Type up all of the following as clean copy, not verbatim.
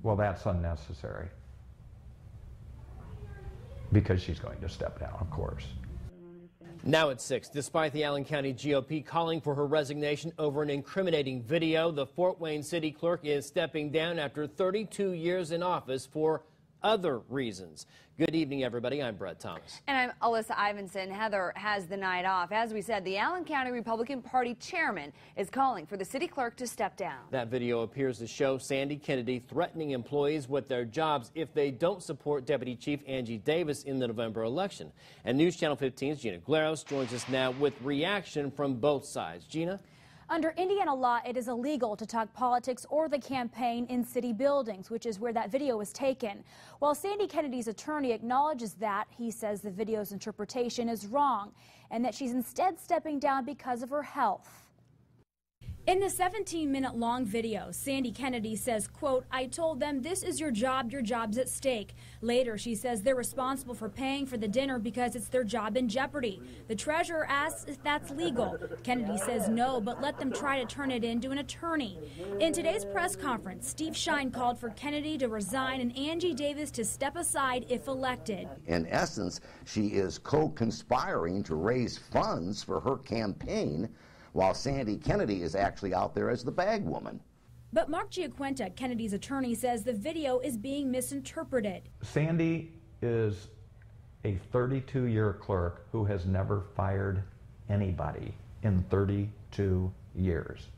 Well, that's unnecessary because she's going to step down, of course. Now at 6, despite the Allen County GOP calling for her resignation over an incriminating video, the Fort Wayne city clerk is stepping down after 32 years in office for other reasons. Good evening, everybody. I'm Brett Thomas. And I'm Alyssa Ivinson. Heather has the night off. As we said, the Allen County Republican Party chairman is calling for the city clerk to step down. That video appears to show Sandy Kennedy threatening employees with their jobs if they don't support Deputy Chief Angie Davis in the November election. And News Channel 15's Gina Glaros joins us now with reaction from both sides. Gina? Under Indiana law, it is illegal to talk politics or the campaign in city buildings, which is where that video was taken. While Sandy Kennedy's attorney acknowledges that, he says the video's interpretation is wrong and that she's instead stepping down because of her health. In the 17-minute long video, Sandy Kennedy says, quote, "I told them this is your job's at stake." Later, she says they're responsible for paying for the dinner because it's their job in jeopardy. The treasurer asks if that's legal. Kennedy says no, but let them try to turn it into an attorney. In today's press conference, Steve Shine called for Kennedy to resign and Angie Davis to step aside if elected. In essence, she is co-conspiring to raise funds for her campaign, while Sandy Kennedy is actually out there as the bag woman. But Mark Giaquenta, Kennedy's attorney, says the video is being misinterpreted. Sandy is a 32-year clerk who has never fired anybody in 32 years.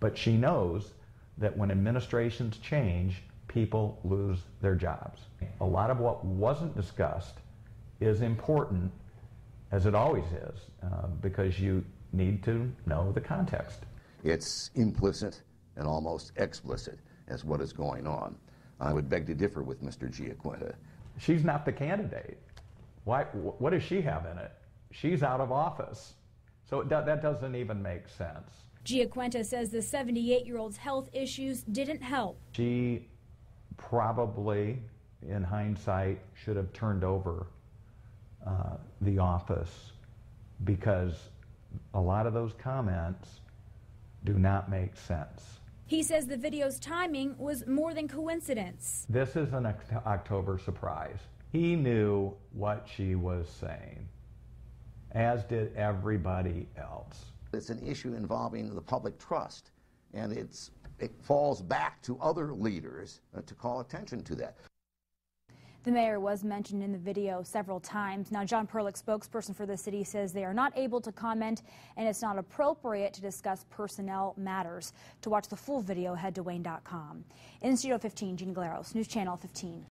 But she knows that when administrations change, people lose their jobs. A lot of what wasn't discussed is important, as it always is, because you need to know the context. It's implicit and almost explicit as what is going on. I would beg to differ with Mr. Giaquenta. She's not the candidate. What does she have in it? She's out of office. So that doesn't even make sense. Giaquenta says the 78-year-old's health issues didn't help. She probably, in hindsight, should have turned over the office, because a lot of those comments do not make sense. He says the video's timing was more than coincidence. This is an October surprise. He knew what she was saying, as did everybody else. It's an issue involving the public trust, and it falls back to other leaders to call attention to that. The mayor was mentioned in the video several times. Now, John Perlich, spokesperson for the city, says they are not able to comment and it's not appropriate to discuss personnel matters. To watch the full video, head to WANE.com. In Studio 15, Gina Glaros, News Channel 15.